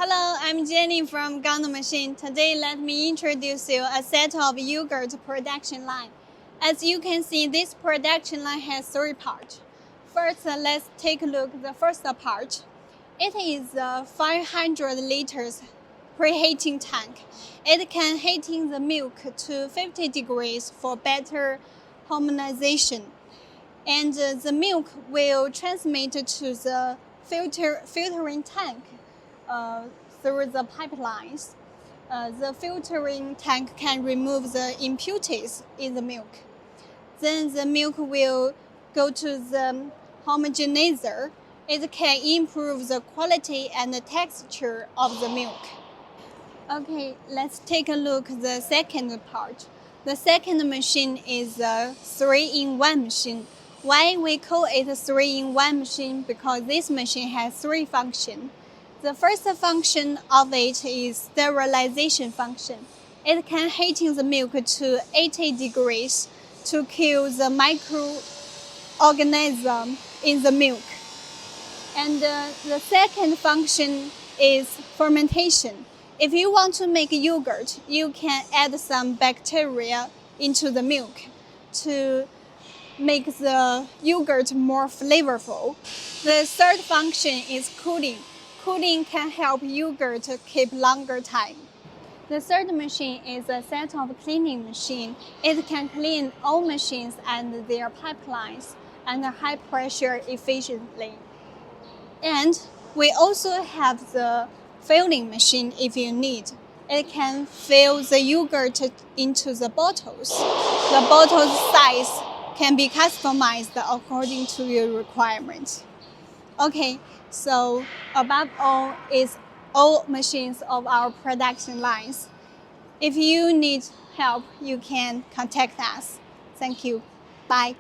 Hello, I'm Jenny from Gondor Machine. Today, let me introduce you a set of yogurt production line. As you can see, this production line has three parts. First, let's take a look at the first part. It is a 500 liters preheating tank. It can heating the milk to 50 degrees for better homogenization. And the milk will transmit to the filtering tank through the pipelines. The filtering tank can remove the impurities in the milk. Then the milk will go to the homogenizer. It can improve the quality and the texture of the milk. Okay, let's take a look at the second part. The second machine is a 3-in-1 machine. Why we call it a 3-in-1 machine? Because this machine has three functions. The first function of it is sterilization function. It can heating the milk to 80 degrees to kill the microorganism in the milk. And the second function is fermentation. If you want to make yogurt, you can add some bacteria into the milk to make the yogurt more flavorful. The third function is cooling. Cooling can help yogurt keep longer time. The third machine is a set of cleaning machine. It can clean all machines and their pipelines and high pressure efficiently. And we also have the filling machine if you need. It can fill the yogurt into the bottles. The bottle size can be customized according to your requirements. Okay, so above all is all machines of our production lines. If you need help, you can contact us. Thank you. Bye.